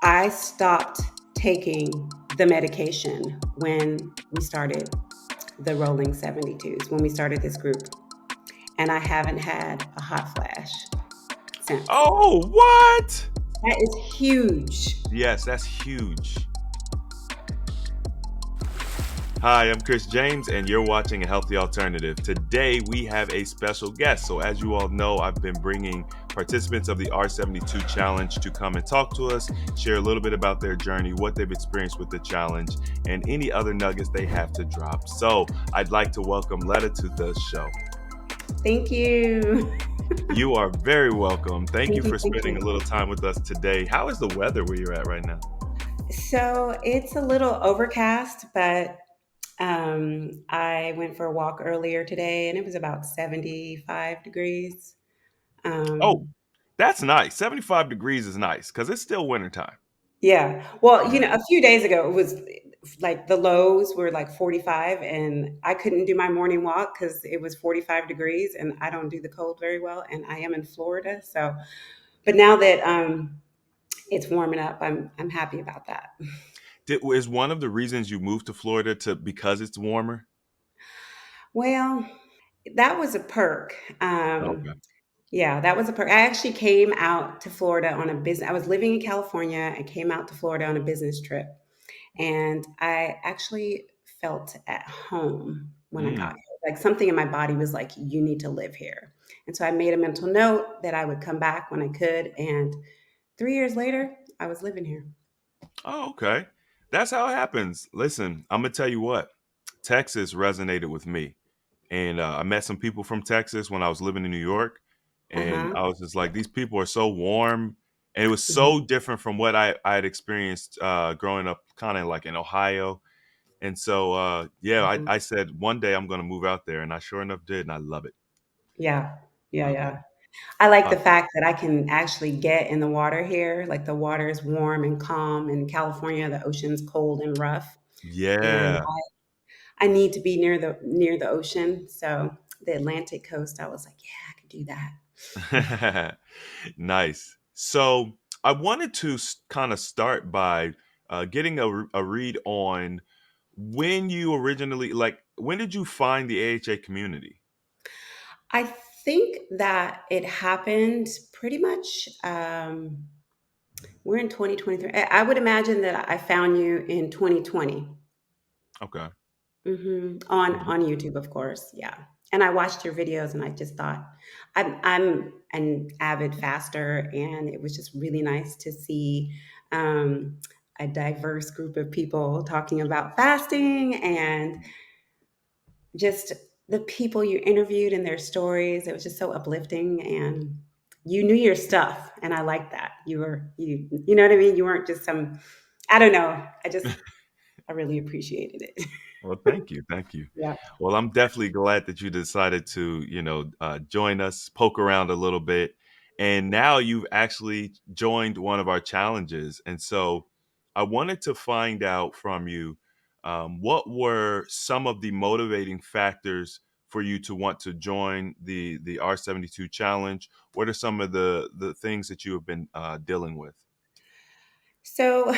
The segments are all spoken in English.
I stopped taking the medication when we started the Rolling 72s, when we started this group. And I haven't had a hot flash since. Oh, what? That is huge. Yes, that's huge. Hi, I'm Chris James, and you're watching A Healthy Alternative. Today, we have a special guest. So, as you all know, I've been bringing participants of the R72 Challenge to come and talk to us, share a little bit about their journey, what they've experienced with the challenge, and any other nuggets they have to drop. So, I'd like to welcome Letta to the show. Thank you. You are very welcome. Thank you Thank you. for Thank spending a you. little time with us today. How is the weather where you're at right now? So it's a little overcast, but I went for a walk earlier today and it was about 75 degrees. Oh, Um, that's nice. 75 degrees is nice because it's still wintertime. yeah. Well, Yeah. a few days ago, it was like the lows were like 45, and I couldn't do my morning walk because it was 45 degrees, and I don't do the cold very well. And I am in Florida. So, but now that it's warming up, I'm happy about that. Is one of the reasons you moved to Florida to because it's warmer? Well, that was a perk. Okay. Yeah, that was a perk. I actually came out to Florida on a business. I was living in California. I came out to Florida on a business trip, and I actually felt at home when I got Mm. here. Like something in my body was like, "You need to live here." And so I made a mental note that I would come back when I could. And 3 years later, I was living here. Oh, okay. That's how it happens. Listen, I'm gonna tell you what. Texas resonated with me, and I met some people from Texas when I was living in New York, Uh and huh. I was just like, these people are so warm, and it was Hmm. so different from what I had experienced growing up, kind of like in Ohio. And so, yeah, Hmm. I said one day I'm gonna move out there, and I sure enough did, and I love it. Yeah. Yeah. Love it. Yeah. I like Uh, the fact that I can actually get in the water here. Like the water is warm and calm. In California, the ocean's cold and rough, and yeah. I need to be near the ocean. So the Atlantic coast, I was like, yeah, I could do that. Nice. So I wanted to kind of start by getting a read on when you originally, like, when did you find the AHA community? I think that it happened pretty much. We're in 2023. I would imagine that I found you in 2020. Okay. On YouTube, of course. Yeah. And I watched your videos and I just thought I'm an avid faster, and it was just really nice to see um, a diverse group of people talking about fasting, and just the people you interviewed and their stories. It was just so uplifting, and you knew your stuff, and I like that. You know what I mean? You weren't just some, I don't know. I really appreciated it. Well, thank you. Thank you. Yeah. Well, I'm definitely glad that you decided to, join us, poke around a little bit. And now you've actually joined one of our challenges. And so I wanted to find out from you what were some of the motivating factors for you to want to join the R72 challenge? What are some of the things that you have been dealing with? So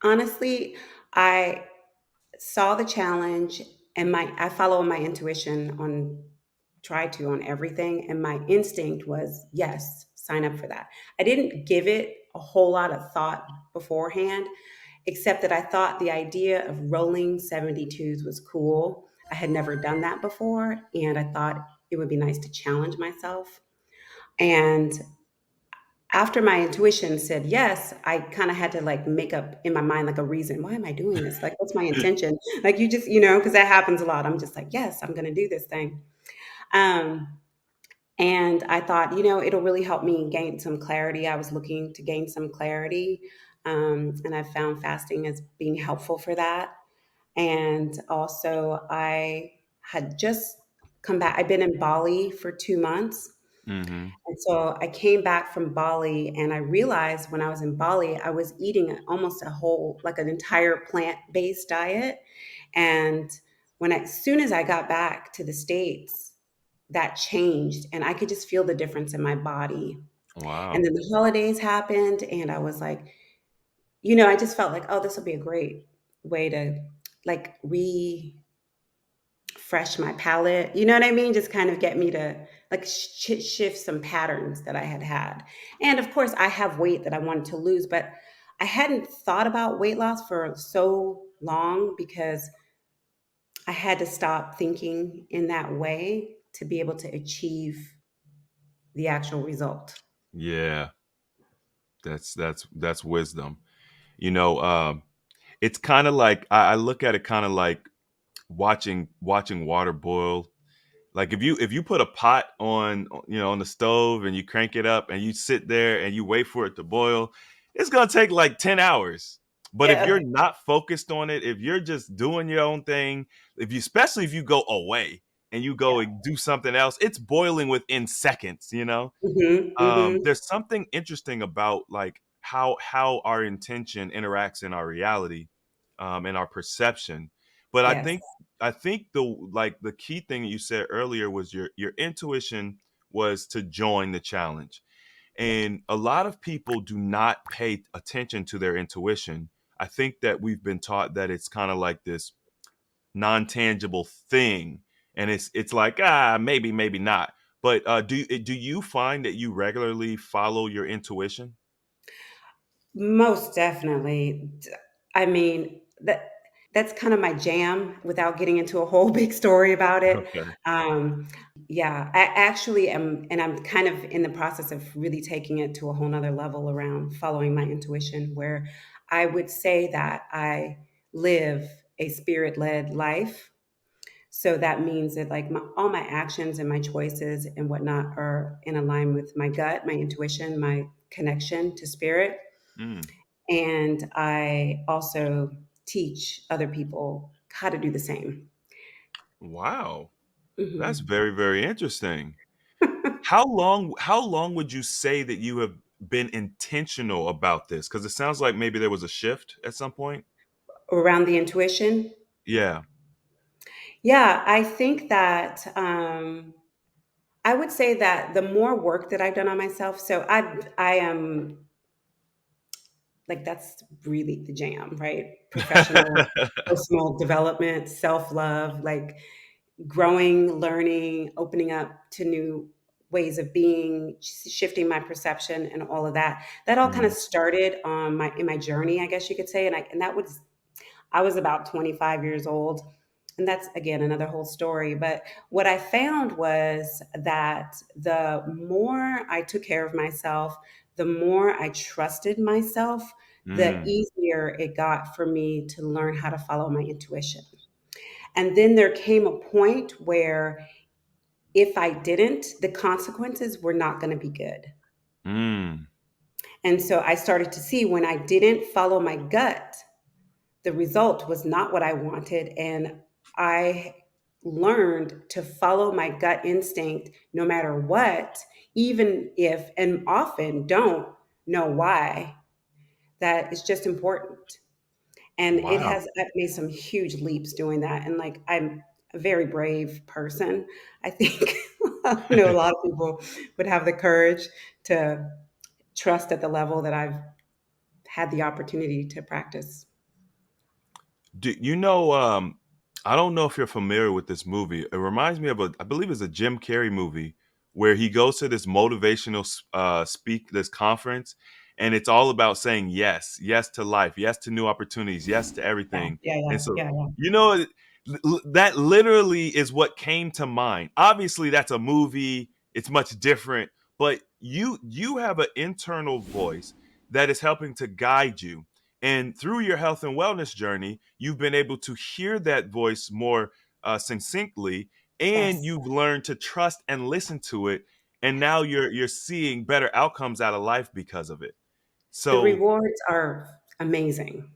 honestly, I saw the challenge, and my I follow my intuition on try to on everything, and my instinct was yes, sign up for that. I didn't give it a whole lot of thought beforehand, except that I thought the idea of rolling 72s was cool. I had never done that before, and I thought it would be nice to challenge myself. And after my intuition said yes, I kind of had to like make up in my mind like a reason. Why am I doing this? Like, what's my intention? Like, you just, because that happens a lot. I'm just like, yes, I'm going to do this thing. Um, and I thought, it'll really help me gain some clarity. I was looking to gain some clarity. And I found fasting as being helpful for that. And also, I had just come back. I've been in Bali for 2 months. Hmm. And so I came back from Bali, and I realized when I was in Bali, I was eating almost a whole, like an entire plant-based diet. And as soon as I got back to the States, that changed, and I could just feel the difference in my body. And Wow. then the holidays happened, and I was like, I just felt like, oh, this will be a great way to like refresh my palette. You know what I mean? Just kind of get me to like shift some patterns that I had had. And of course, I have weight that I wanted to lose, but I hadn't thought about weight loss for so long because I had to stop thinking in that way to be able to achieve the actual result. Yeah, that's wisdom. You know, it's kind of like I look at it kind of like watching water boil. Like if you put a pot on on the stove and you crank it up and you sit there and you wait for it to boil, it's gonna take like 10 hours. But if you're Yeah. not focused on it, if you're just doing your own thing, if you especially if you go away and you go Yeah. and do something else, it's boiling within seconds, you know? Mhm. Mhm. There's something interesting about like how our intention interacts in our reality, and our perception. But Yes. I think the key thing you said earlier was your intuition was to join the challenge. And a lot of people do not pay attention to their intuition. I think that we've been taught that it's kind of like this non-tangible thing, and it's like, maybe not. But do you find that you regularly follow your intuition? Most definitely. I mean, that's kind of my jam without getting into a whole big story about it. Okay. Yeah, I actually am, and I'm kind of in the process of really taking it to a whole nother level around following my intuition, where I would say that I live a spirit led life. So that means that like all my actions and my choices and whatnot are in alignment with my gut, my intuition, my connection to spirit. Mm, And I also teach other people how to do the same. wow, that's Mhm. very very interesting. How long would you say that you have been intentional about this? Because it sounds like maybe there was a shift at some point. Around the intuition. Yeah. Yeah, I think that I would say that the more work that I've done on myself, so I am like that's really the jam, right? Professional, personal development, self love, like growing, learning, opening up to new ways of being, shifting my perception and all of that. That all kind of Mm, started on my in my journey, I guess you could say. And that was I was about 25 years old. And that's again another whole story. But what I found was that the more I took care of myself, the more I trusted myself, the mm, easier it got for me to learn how to follow my intuition. And then there came a point where if I didn't, the consequences were not going to be good. mm, And so I started to see when I didn't follow my gut, the result was not what I wanted. And I learned to follow my gut instinct no matter what, even if, and often don't know why, that is just important. And it wow. has I've made some huge leaps doing that. And like I'm a very brave person. I think a lot of people would have the courage to trust at the level that I've had the opportunity to practice. Do you know? I don't know if you're familiar with this movie. It reminds me of I believe it's a Jim Carrey movie where he goes to this motivational this conference, and it's all about saying yes, yes to life, yes to new opportunities, yes to Yeah, everything. yeah, yeah, And so, yeah, yeah. you know, that literally is what came to mind. Obviously, that's a movie; it's much different, but you have an internal voice that is helping to guide you, and through your health and wellness journey, you've been able to hear that voice more succinctly, and Yes. you've learned to trust and listen to it. And now you're seeing better outcomes out of life because of it. The So rewards are amazing.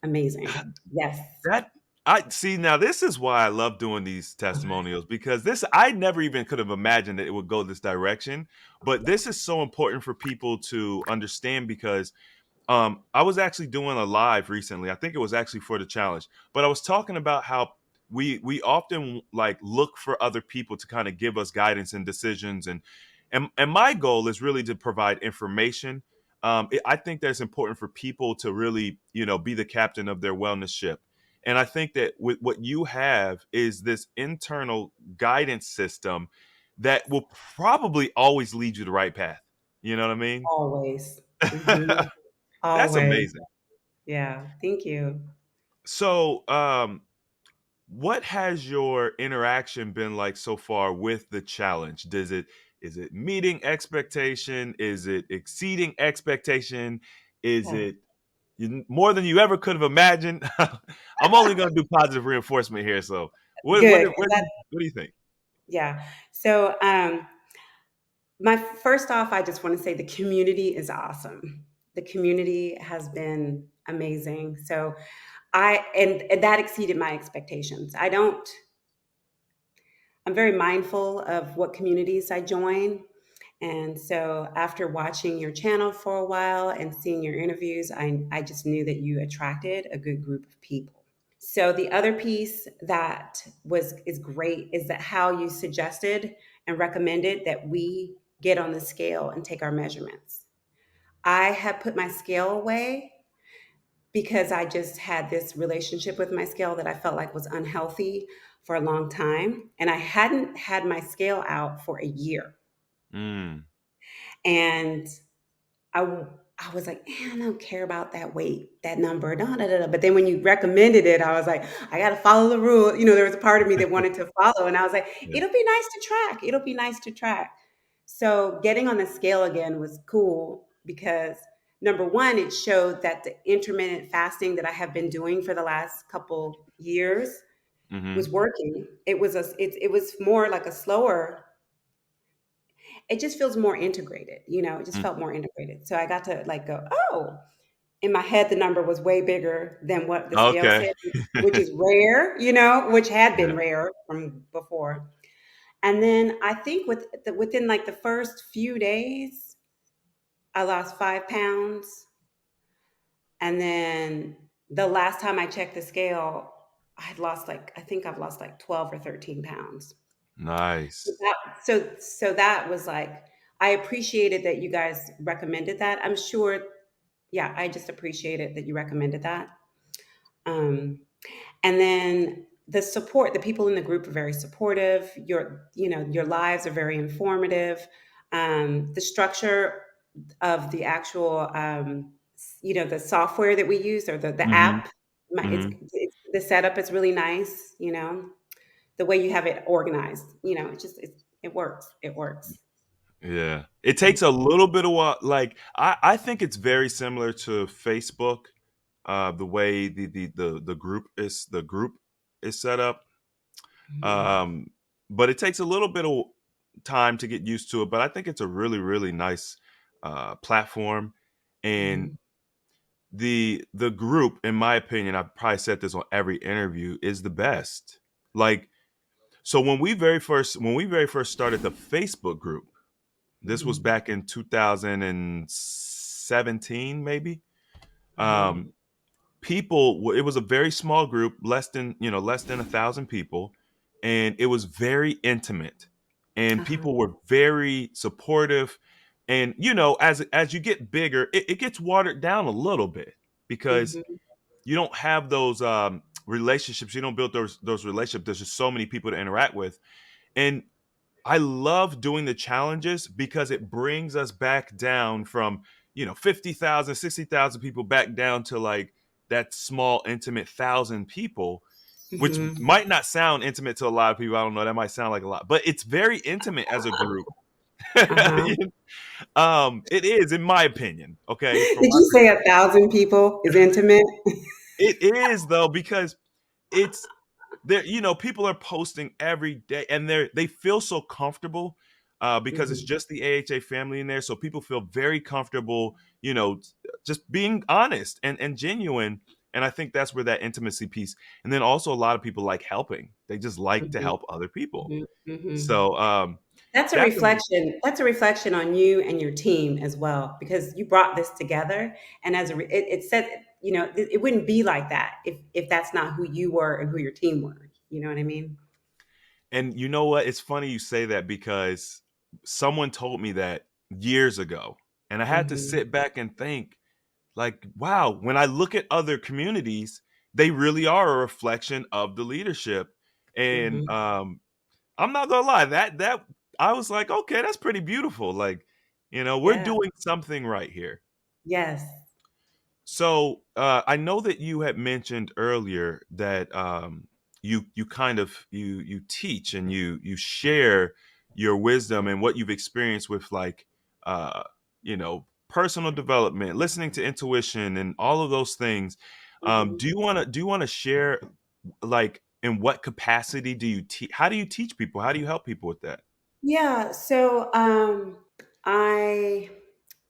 Amazing. Yes. that I see now this is why I love doing these testimonials, because this I never even could have imagined that it would go this direction. But this is so important for people to understand because I was actually doing a live recently. I think it was actually for the challenge, but I was talking about how we often like look for other people to kind of give us guidance and decisions, and my goal is really to provide information. I think that it's important for people to really, be the captain of their wellness ship. And I think that with what you have is this internal guidance system that will probably always lead you the right path. You know what I mean? Always. Mhm. That's Always. amazing. Yeah. Thank you. So, what has your interaction been like so far with the challenge? Does it is it meeting expectation? Is it exceeding expectation? Is Yeah. it more than you ever could have imagined? I'm only going to do positive reinforcement here. So, Good. what do you think? Yeah. So, my first off, I just want to say the community is awesome. The community has been amazing. So, and that exceeded my expectations. I'm very mindful of what communities I join. And so after watching your channel for a while and seeing your interviews, I just knew that you attracted a good group of people. So the other piece that was is great is that how you suggested and recommended that we get on the scale and take our measurements. I have put my scale away because I just had this relationship with my scale that I felt like was unhealthy for a long time. And I hadn't had my scale out for a year. Mm, And I I was like, man, I don't care about that weight, that number. Da, da, da, da. But then when you recommended it, I was like, I got to follow the rule. There was a part of me that wanted to follow. And I was like, yeah. it'll be nice to track. It'll be nice to track. So getting on the scale again was cool because number one, it showed that the intermittent fasting that I have been doing for the last couple years Mm-hmm. was working. It was more like a slower, it just feels more integrated, it just Mm. felt more integrated. So I got to like go, oh, in my head, the number was way bigger than what the scale Okay. said, which is rare, which had Yeah. been rare from before. And then I think within like the first few days, I lost 5 pounds. And then the last time I checked the scale, I think I've lost like 12 or 13 pounds. So Nice. that was like, I appreciated that you guys recommended that. I'm sure, yeah, I just appreciated that you recommended that. Um, and then the support, the people in the group are very supportive. Your lives are very informative. The structure of the actual, the software that we use or the Mm-hmm. app, Mm-hmm. the setup is really nice. The way you have it organized. It works. It works. Yeah. It takes a little bit of while. Like I think it's very similar to Facebook, the way the group is set up. Mhm. Um, but it takes a little bit of time to get used to it. But I think it's a really, really nice platform. And Mhm. the group, in my opinion, I've probably said this on every interview, is the best. Like, so when we very first started the Facebook group, this was Mhm. back in 2017, maybe. Uh-huh. Um, it was a very small group, less than 1,000 people, and it was very intimate, and Uh-huh. people were very supportive. And as you get bigger, it gets watered down a little bit because Mhm. you don't have those relationships. You don't build those relationships. There's just so many people to interact with, and I love doing the challenges because it brings us back down from, 50,000, 60,000 people back down to like that small, intimate 1,000 people, which Mhm. might not sound intimate to a lot of people. I don't know. That might sound like a lot, but it's very intimate as a group. Uh-huh. It is, in my opinion. Okay. Did From my you say perspective, 1,000 people is intimate? it is though, because it's there, people are posting every day and they feel so comfortable because it's Mhm. just the AHA family in there, so people feel very comfortable, just being honest and genuine. And I think that's where that intimacy piece, and then also a lot of people like helping. They just like to Mhm. help other people. Mhm. Mhm. So That's a that's a reflection. That's a reflection on you and your team as well, because you brought this together. And it said, it wouldn't be like that if that's not who you were and who your team were. You know what I mean? and you know what, it's funny you say that because someone told me that years ago. And I had to Mhm. sit back and think, like, wow, when I look at other communities, they really are a reflection of the leadership. And Mhm. I'm not gonna lie, that I was like, okay, that's pretty beautiful. Like, we're Yeah. doing something right here. Yes. So I know that you had mentioned earlier that you kind of you teach and you share your wisdom and what you've experienced with like personal development, listening to intuition, and all of those things. Mhm. Do you want to share like in what capacity do you teach? How do you teach people? How do you help people with that? Yeah, so I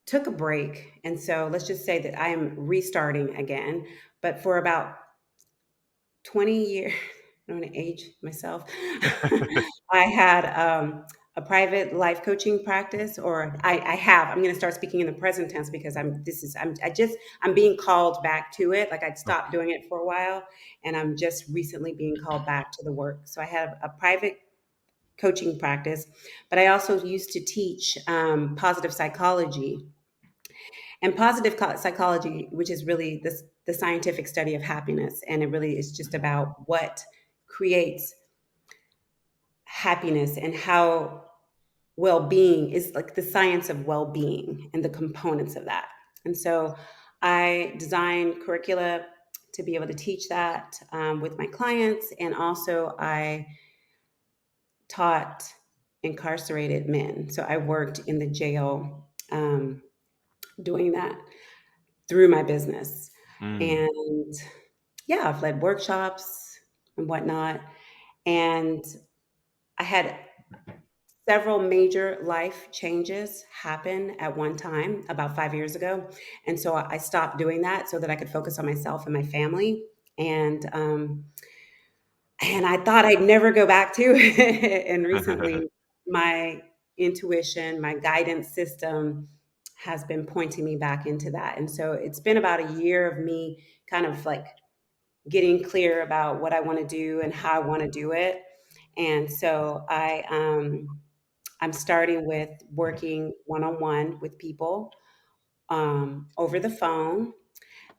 took a break, and so let's just say that I am restarting again. But for about 20 years, I don't want to age myself. I had a private life coaching practice, or I have. I'm going to start speaking in the present tense because I'm being called back to it. Like I'd stopped Okay. doing it for a while, and I'm just recently being called back to the work. So I had a private coaching practice, but I also used to teach positive psychology. And psychology, which is really the scientific study of happiness, and it really is just about what creates happiness and how well-being is, like the science of well-being and the components of that. And so I design curricula to be able to teach that with my clients, and also I taught incarcerated men. So I worked in the jail doing that through my business. Mm. And yeah, I've led workshops and whatnot. And I had several major life changes happen at one time about 5 years ago. And so I stopped doing that so that I could focus on myself and my family. And I thought I'd never go back to it. And recently, my intuition, my guidance system has been pointing me back into that. And so it's been about a year of me kind of like getting clear about what I want to do and how I want to do it. And so I'm starting with working one on one with people over the phone.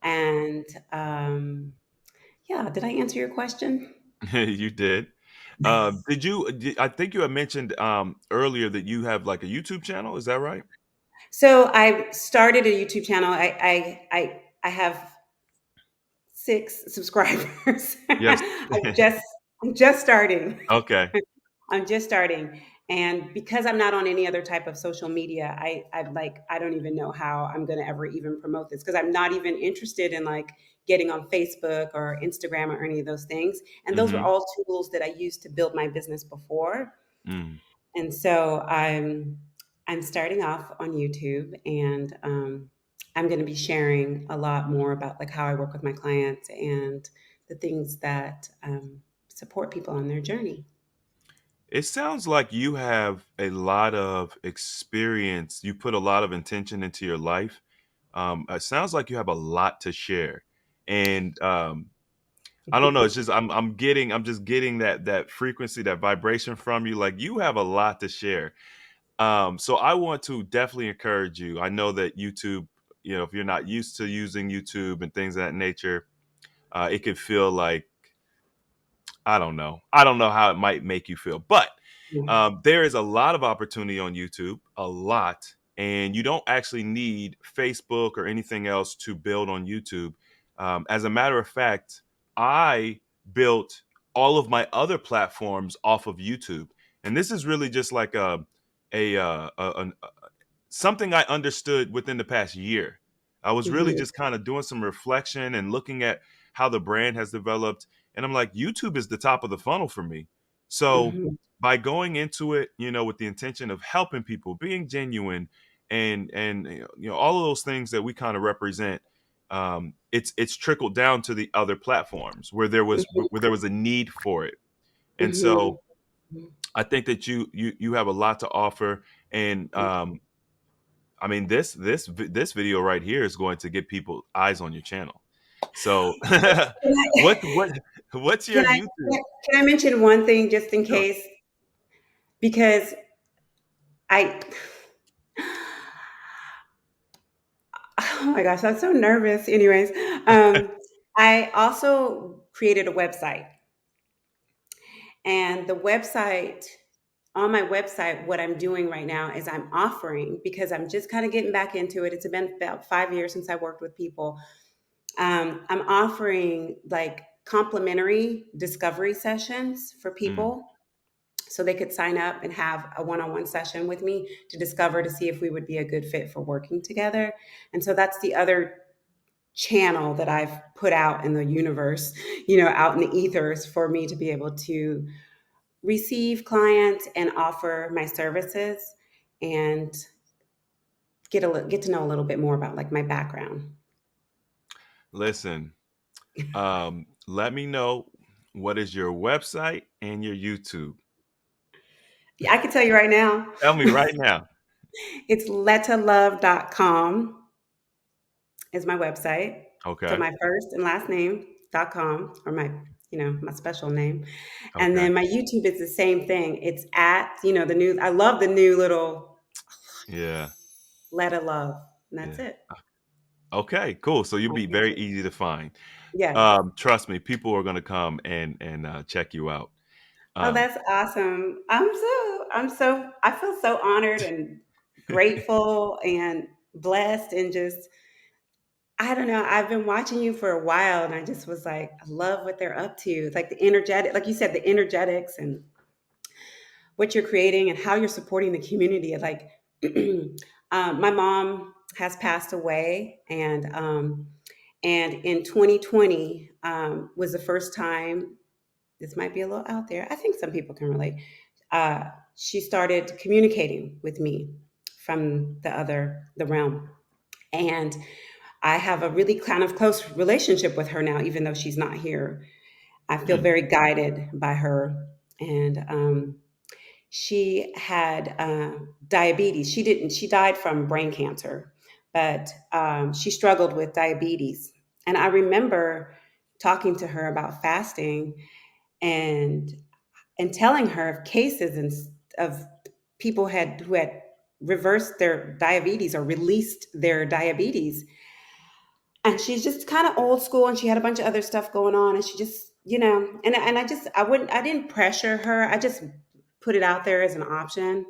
And yeah, did I answer your question? You did. I think you had mentioned earlier that you have like a YouTube channel. Is that right? So I started a YouTube channel. I have 6 subscribers. Yes. I'm just starting. Okay. I'm just starting. And because I'm not on any other type of social media, I don't even know how I'm gonna ever even promote this because I'm not even interested in like getting on Facebook or Instagram or any of those things. And those were Hmm. all tools that I used to build my business before. Mm. And so I'm starting off on YouTube, and I'm going to be sharing a lot more about like how I work with my clients and the things that support people on their journey. It sounds like you have a lot of experience. You put a lot of intention into your life. It sounds like you have a lot to share, and I don't know. It's just I'm just getting that frequency, that vibration from you. Like you have a lot to share. So I want to definitely encourage you. I know that YouTube, if you're not used to using YouTube and things of that nature, it can feel like I don't know. I don't know how it might make you feel, but Yeah. there is a lot of opportunity on YouTube, a lot, and you don't actually need Facebook or anything else to build on YouTube. As a matter of fact, I built all of my other platforms off of YouTube, and this is really just like a something I understood within the past year. I was really Hmm. just kind of doing some reflection and looking at how the brand has developed. And I'm like, YouTube is the top of the funnel for me. So Hmm. by going into it, with the intention of helping people, being genuine, and all of those things that we kind of represent, it's trickled down to the other platforms where there was a need for it. And Hmm. so I think that you have a lot to offer. And I mean, this video right here is going to get people eyes on your channel. So, Can what I, what what's your can I YouTube? can I mention one thing just in Sure. case? Because I Oh my gosh, I'm so nervous. Anyways, um, I also created a website, and the website on my website, what I'm doing right now is I'm offering, because I'm just kind of getting back into it. It's been about 5 years since I worked with people. I'm offering like complimentary discovery sessions for Mm, people, so they could sign up and have a one-on-one session with me to discover, to see if we would be a good fit for working together. And so that's the other channel that I've put out in the universe, out in the ethers, for me to be able to receive clients and offer my services, and get to know a little bit more about like my background. listen, let me know what is your website and your YouTube. Yeah, I can tell you right now. Tell me right now. It's letalove.com is my website. So Okay. my first and last name.com, or my special name. And Okay. then my YouTube is the same thing. It's the new, I love the new little Yeah. Letta Love. And that's Yeah. it. Okay. Cool. So you'll On be very YouTube. easy to find. Yes. Trust me, people are going to come and check you out. Oh, Um, that's awesome. I feel so honored and grateful and blessed, and just, I don't know. I've been watching you for a while, and I just was like, I love what they're up to. Like the energetic, like you said, the energetics, and what you're creating, and how you're supporting the community. Like, my mom has passed away, and in 2020 was the first time. This might be a little out there. I think some people can relate. She started communicating with me from the realm, and I have a really kind of close relationship with her now, even though she's not here. I feel hmm, very guided by her, and she had diabetes. She didn't. She died from brain cancer, but she struggled with diabetes. And I remember talking to her about fasting, and telling her of cases of people who had reversed their diabetes or released their diabetes. And she's just kind of old school, and she had a bunch of other stuff going on, and she just, and I didn't pressure her. I just put it out there as an option.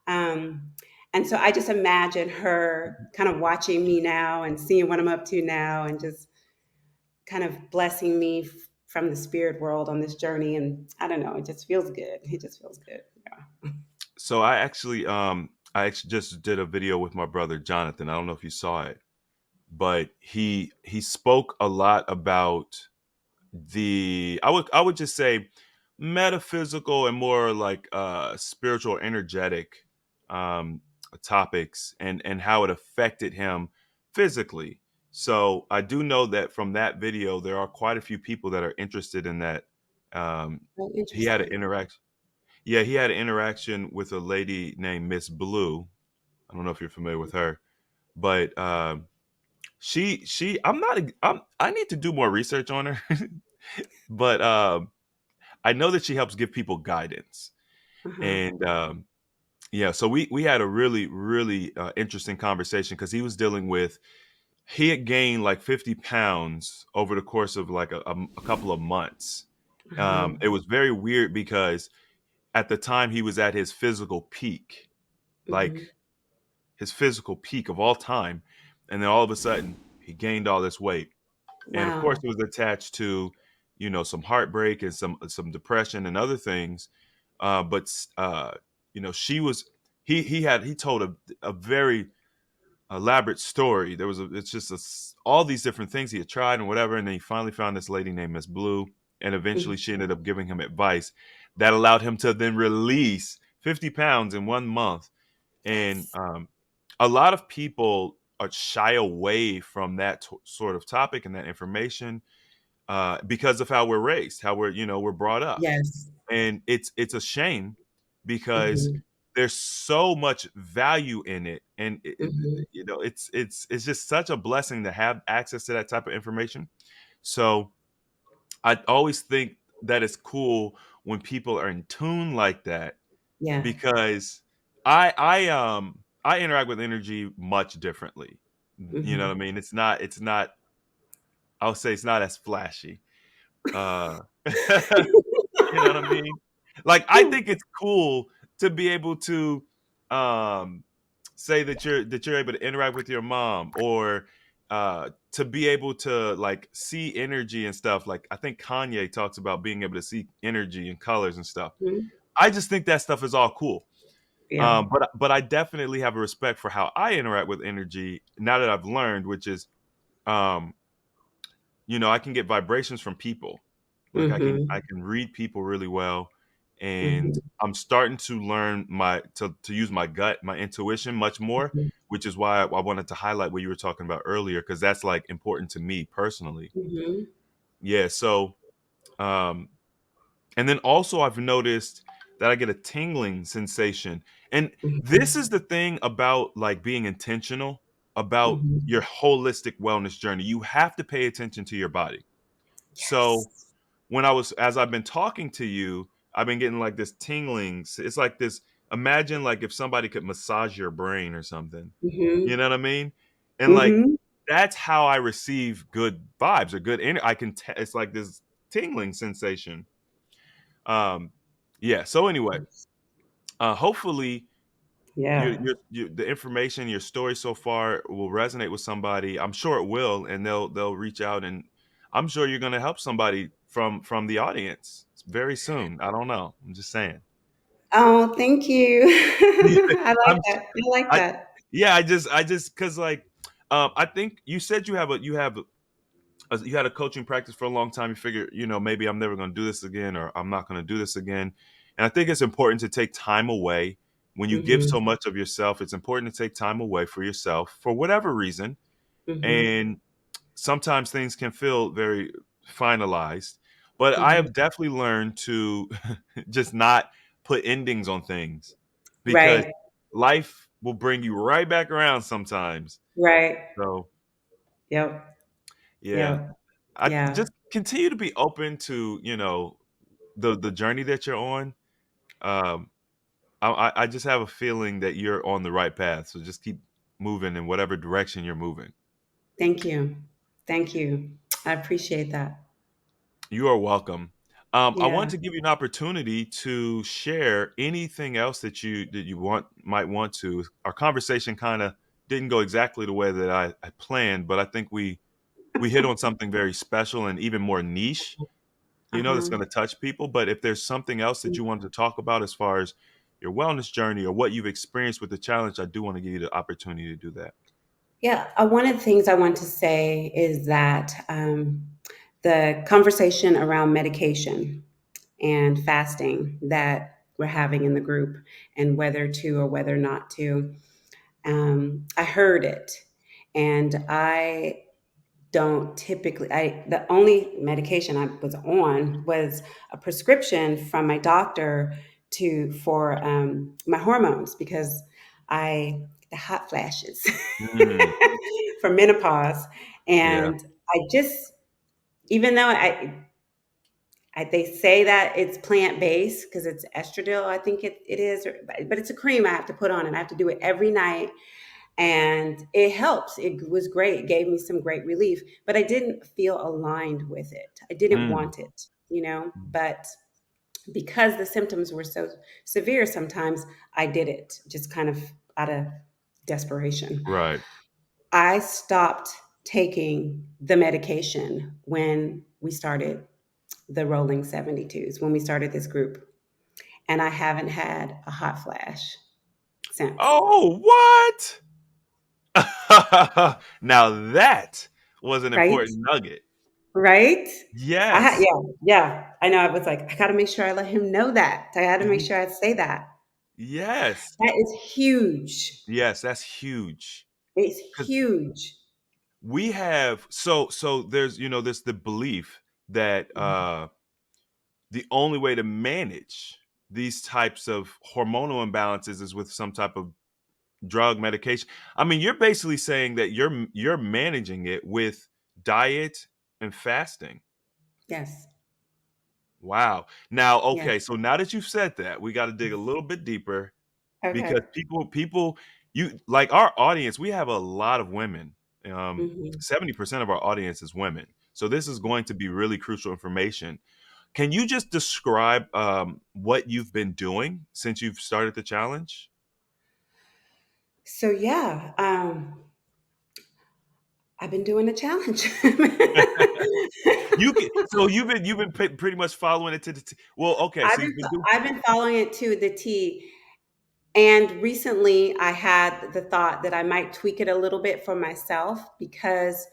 um, and so I just imagine her kind of watching me now and seeing what I'm up to now, and just kind of blessing me from the spirit world on this journey. And I don't know, it just feels good. It just feels good. Yeah. so I actually just did a video with my brother Jonathan. I don't know if you saw it, but he spoke a lot about the I would just say metaphysical and more like spiritual energetic um topics and how it affected him physically. So I do know that from that video there are quite a few people that are interested in that. um Oh, he had an interesting. interaction Yeah, he had an interaction with a lady named Miss Blue. I don't know if you're familiar with her, but she I need to do more research on her. But I know that she helps give people guidance. Uh-huh. And yeah, so we had a really interesting conversation because he was dealing with he had gained like 50 pounds over the course of like a couple of months. Uh-huh. It was very weird because at the time he was at his physical peak, like Hmm. his physical peak of all time, and then all of a sudden he gained all this weight. And of course Wow. it was attached to some heartbreak and some depression and other things. But she was he told a very elaborate story. It's just all these different things he had tried and whatever, and then he finally found this lady named Miss Blue, and eventually she ended up giving him advice that allowed him to then release 50 pounds in 1 month. And Yes. a lot of people are shy away from that sort of topic and that information because of how we're raised, how we're brought up, Yes. and it's a shame because Hmm. there's so much value in it, and Hmm. it's just such a blessing to have access to that type of information. So I always think that it's cool when people are in tune like that Yeah. because I interact with energy much differently. You know Mhm. what I mean? It's not I'll say it's not as flashy. Uh you know what I mean? Like I think it's cool to be able to um say that you're able to interact with your mom, or to be able to like see energy and stuff. Like I think Kanye talks about being able to see energy and colors and stuff. Mhm. I just think that stuff is all cool. Yeah. But I definitely have a respect for how I interact with energy now that I've learned, which is um I can get vibrations from people. Like I Mhm. can read people really well, and Mhm. I'm starting to learn to use my gut, my intuition much more, Mhm. which is why I wanted to highlight what you were talking about earlier, because that's like important to me personally. Mhm. Yeah. So um and then also I've noticed that I get a tingling sensation. And this Mhm. is the thing about like being intentional about Mhm. your holistic wellness journey. You have to pay attention to your body. So Yes. as I've been talking to you, I've been getting like this tingling. It's like this. Imagine like if somebody could massage your brain or something. You Mhm. know what I mean? And like Mhm. that's how I receive good vibes or good energy. It's like this tingling sensation. Um, yeah. So anyway, hopefully Yeah. the information, your story so far will resonate with somebody. I'm sure it will, and they'll reach out, and I'm sure you're going to help somebody from the audience very soon. I don't know. I'm just saying. Oh, thank you. Yeah, I like I'm. that. I like I that. yeah. I just because like I think you said you had a coaching practice for a long time. You figure, maybe I'm never going to do this again, or I'm not going to do this again. And I think it's important to take time away when you give so Mhm. much of yourself. It's important to take time away for yourself for whatever reason. Mhm. And sometimes things can feel very finalized, but I Mhm. have definitely learned to just not put endings on things, because Right. life will bring you right back around sometimes. Right. So, Yep. yeah. Yep. I Yeah. just continue to be open to the journey that you're on. Um, I just have a feeling that you're on the right path, so just keep moving in whatever direction you're moving. Thank you. Thank you. I appreciate that. You are welcome. I want Yeah. to give you an opportunity to share anything else that you might want to. Our conversation kind of didn't go exactly the way that I planned, but I think we hit on something very special and even more niche, that's Uh-huh. going to touch people. But if there's something else that you wanted to talk about as far as your wellness journey or what you've experienced with the challenge, I do want to give you the opportunity to do that. Yeah. One of the things I want to say is that the conversation around medication and fasting that we're having in the group, and whether to or whether not to, I heard it. And I don't typically, the only medication I was on was a prescription from my doctor for my hormones, because the hot flashes Mm, for menopause. yeah. And I just, even though they say that it's plant based because it's estradiol, I think it is, but it's a cream I have to put on, and I have to do it every night, and it helps. It was great. It gave me some great relief, but I didn't feel aligned with it. I didn't Mm, want it. But because the symptoms were so severe, sometimes I did it just kind of out of desperation. right. I stopped taking the medication when we started the Rolling 72s, when we started this group, and I haven't had a hot flash since. Oh, what? Now that was an Right? important nugget. Right? Yes. Yeah, yeah. I know. I was like, I got to make sure I let him know that. I had to make Y- sure I say that. yes. That is huge. Yes, that's huge. It's Cuz huge. we have there's there's the belief that the only way to manage these types of hormonal imbalances is with some type of drug medication. I mean, you're basically saying that you're managing it with diet and fasting. Yes. Wow. Now, Yes. okay, so now that you've said that, we got to dig a little bit deeper, because Okay. people you like our audience, we have a lot of women. Mhm. 70% of our audience is women. So this is going to be really crucial information. Can you just describe what you've been doing since you've started the challenge? So yeah, I've been doing the challenge. So you've been pretty much following it to the well, okay, I've so been you've been doing I've been following it to the T. And recently I had the thought that I might tweak it a little bit for myself because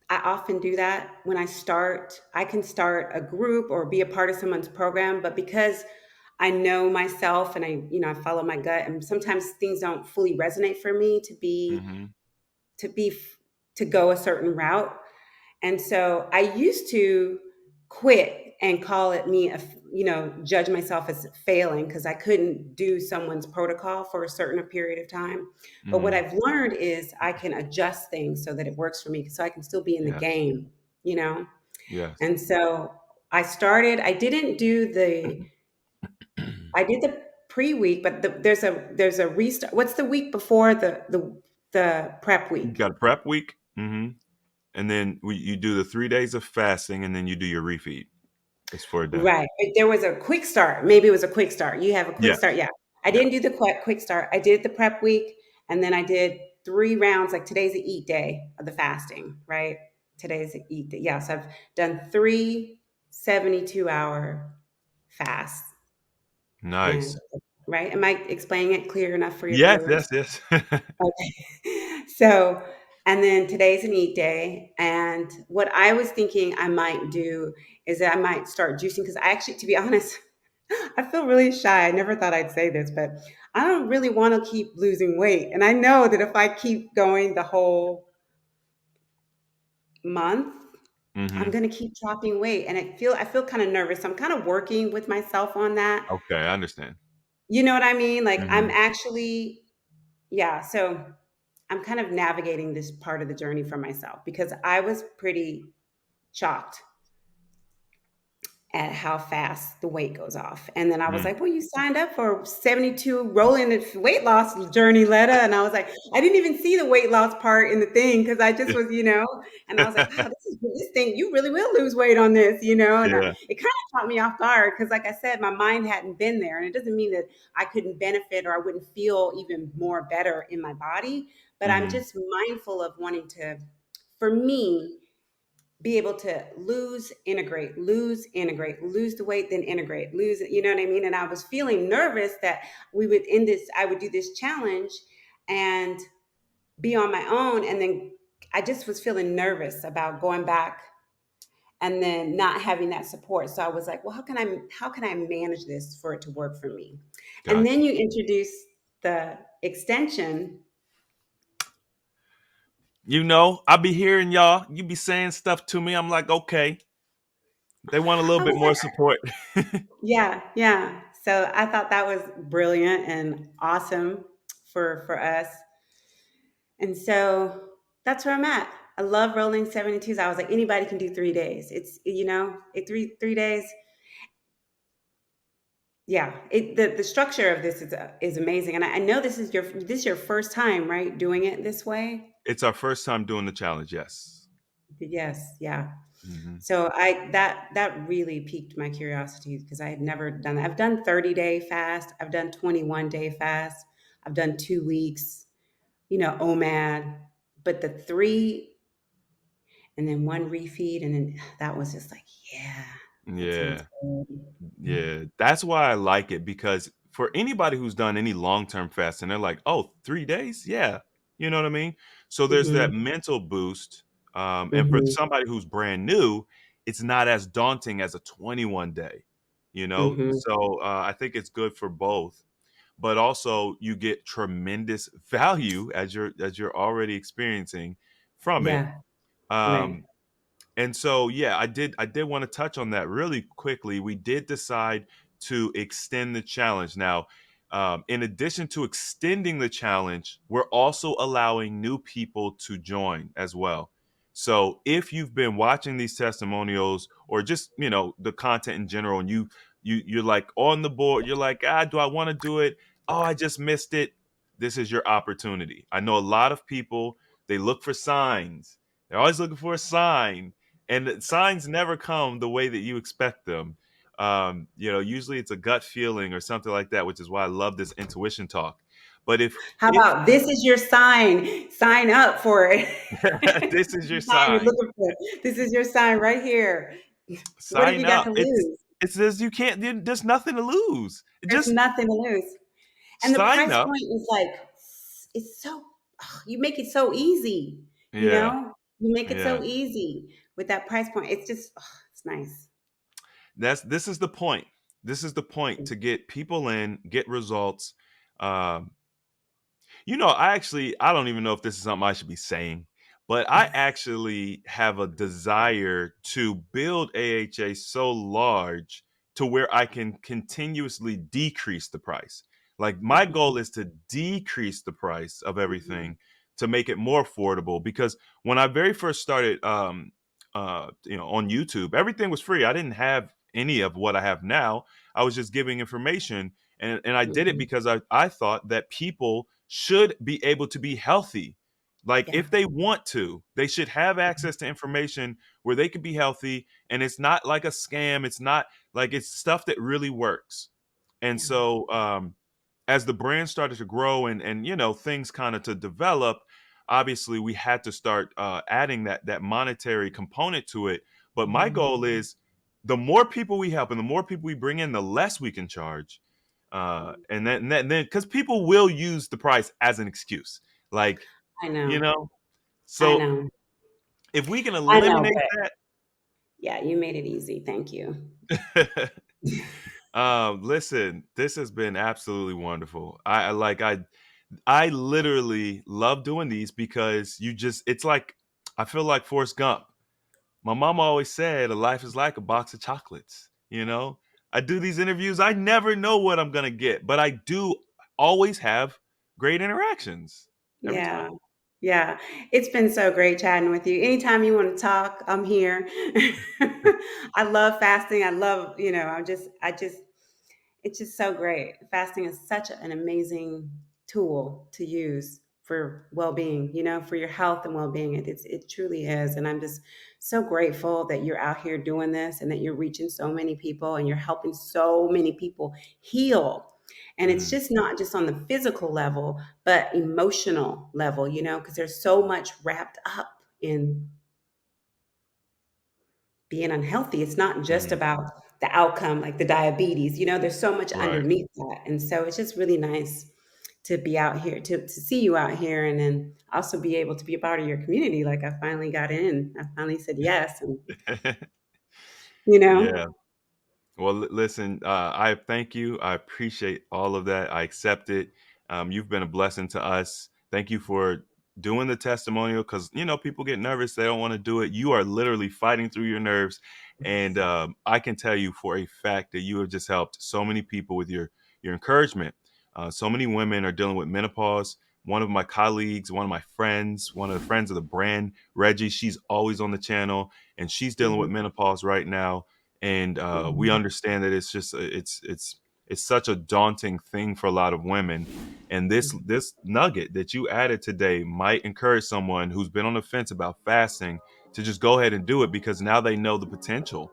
I often do that when I can start a group or be a part of someone's program, but because I know myself and I follow my gut and sometimes things don't fully resonate for me Mhm. to be to go a certain route. And so I used to quit and call it me, judge myself as failing because I couldn't do someone's protocol for a certain period of time. But what Mm. I've learned is I can adjust things so that it works for me so I can still be in the Yes. game, you know? Yes. And so I didn't do I did the pre-week, but there's a restart. What's the week before the prep You week? got a prep week, and then you do the 3 days of fasting, and then you do your refeed. It's for a day. Right. There was a quick start. Maybe it was a quick start. You have a quick start. Yes. Yeah. I Yeah. didn't do the quick start. I did the prep week and then I did 3 rounds. Like today's the eat day of the fasting, right? Today's the eat day. Yeah. So I've done 3 72-hour fasts. And Nice. right. Am I explaining it clear enough for your Yes, viewers? yes, yes. Okay. So, and then today's an eat day. And what I was thinking I might do is that I might start juicing because I actually, to be honest, I feel really shy. I never thought I'd say this, but I don't really want to keep losing weight. And I know that if I keep going the whole month, I'm Mhm. going to keep dropping weight. And I feel kind of nervous. I'm kind of working with myself on that. Okay, I understand. You know what I mean? Like I'm Mhm. actually, yeah. So I'm kind of navigating this part of the journey for myself because I was pretty shocked at how fast the weight goes off. And then I was Mm. like, well, you signed up for 72 rolling weight loss journey, Letta. And I was like, I didn't even see the weight loss part in the thing because I just was, and I was like, wow, this thing, you really will lose weight on this. And Yeah, it kind of caught me off guard because, like I said, my mind hadn't been there. And it doesn't mean that I couldn't benefit or I wouldn't feel even more better in my body. But I'm mhm. just mindful of wanting to, for me, be able to lose the weight, then integrate, you know what I mean? And I was feeling nervous that I would do this challenge and be on my own. And then I just was feeling nervous about going back and then not having that support. So I was like, well, how can I manage this for it to work for me? And then Gotcha. you introduce the extension. I be hearing y'all, you be saying stuff to me, I'm like, "Okay." They want a little I bit was more like, support. yeah, yeah. So I thought that was brilliant and awesome for us. And so that's where I'm at. I love rolling 72s. I was like, anybody can do 3 days. Three days. Yeah, the structure of this is amazing, and I know this is your first time, right, doing it this way. It's our first time doing the challenge, yes. Yes, yeah. Mhm. So that really piqued my curiosity because I had never done that. I've done 30-day fast. I've done 21-day fast. I've done 2 weeks. OMAD, but the three and then one refeed, and then that was just like, yeah, that sounds Yeah. good. Yeah, that's why I like it because for anybody who's done any long-term fasting, they're like, "Oh, 3 days? Yeah." You know what I mean? So there's that Mhm, mental boost, and for mhm, somebody who's brand new, it's not as daunting as a 21 day, you know? mhm. So, I think it's good for both, but also you get tremendous value as you're already experiencing from it. Yeah, right. Um, and so, yeah, I did want to touch on that really quickly. We did decide to extend the challenge. Now, in addition to extending the challenge, we're also allowing new people to join as well. So if you've been watching these testimonials or just, the content in general, and you're like on the board, you're like, do I want to do it? Oh, I just missed it. this is your opportunity. I know a lot of people, they look for signs. They're always looking for a sign, and the signs never come the way that you expect them. Usually it's a gut feeling or something like that, which is why I love this intuition talk. But How if about this is your sign? Sign up for it. this is your Sign you're sign, looking for. This is your sign right here. What have sign you got up. to It's lose? it says you can't. There's nothing to lose. There's Just nothing to lose. And the sign price up. point is like, it's so, you make it so easy, you Yeah, know? You make it yeah. so easy with that price point. It's just, it's nice. This is the point. This is the point to get people in, get results. Um, I don't even know if this is something I should be saying, but I actually have a desire to build AHA so large to where I can continuously decrease the price. Like my goal Mhm, is to decrease the price of mhm, everything to make it more affordable. Because when I very first started, on YouTube, everything was free. I didn't have any of what I have now. I was just giving information, and I did it mhm. because I thought that people should be able to be healthy. Like Yeah, if they want to, they should have access to information where they can be healthy, and it's not like a scam. It's not like, it's stuff that really works. And yeah. so as the brand started to grow and things kind of to develop, obviously we had to start adding that monetary component to it. But my Mhm. goal is, the more people we help and the more people we bring in, the less we can charge. And then because people will use the price as an excuse, like, I you know. know I so know. if we can I know, eliminate but yeah, you made it easy. Thank you. that. Listen, this has been absolutely wonderful. I literally love doing these because it's like, I feel like Forrest Gump. My mama always said a life is like a box of chocolates. I do these interviews, I never know what I'm gonna get, but I do always have great interactions every time. Yeah. Yeah. It's been so great chatting with you. Anytime you want to talk, I'm here. I love fasting. I love, it's just so great. Fasting is such an amazing tool to use for well-being, for your health and well-being. It truly is. And I'm just so grateful that you're out here doing this and that you're reaching so many people and you're helping so many people heal. And it's Mm, just not just on the physical level, but emotional level, because there's so much wrapped up in being unhealthy. It's not just mhm. about the outcome, like the diabetes, there's so much Right. underneath that. And so it's just really nice to be out here, to see you out here, and then also be able to be a part of your community. Like I finally got in, I finally said yes. And, you Yeah. know, Well, listen, I thank you. I appreciate all of that. I accept it. You've been a blessing to us. Thank you for doing the testimonial, because, people get nervous. They don't want to do it. You are literally fighting through your nerves. And I can tell you for a fact that you have just helped so many people with your encouragement. So many women are dealing with menopause. One of my colleagues, one of my friends, one of the friends of the brand, Reggie, she's always on the channel, and she's dealing with mhm, menopause right now. And we mhm, understand that it's just it's such a daunting thing for a lot of women. And this nugget that you added today might encourage someone who's been on the fence about fasting to just go ahead and do it, because now they know the potential.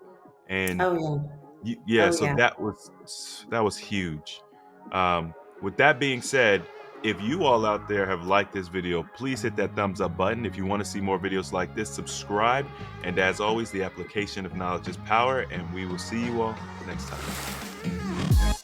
And oh yeah, yeah, oh so yeah. that was huge. With that being said, if you all out there have liked this video, please hit that thumbs up button. If you want to see more videos like this, subscribe. And as always, the application of knowledge is power, and we will see you all next time.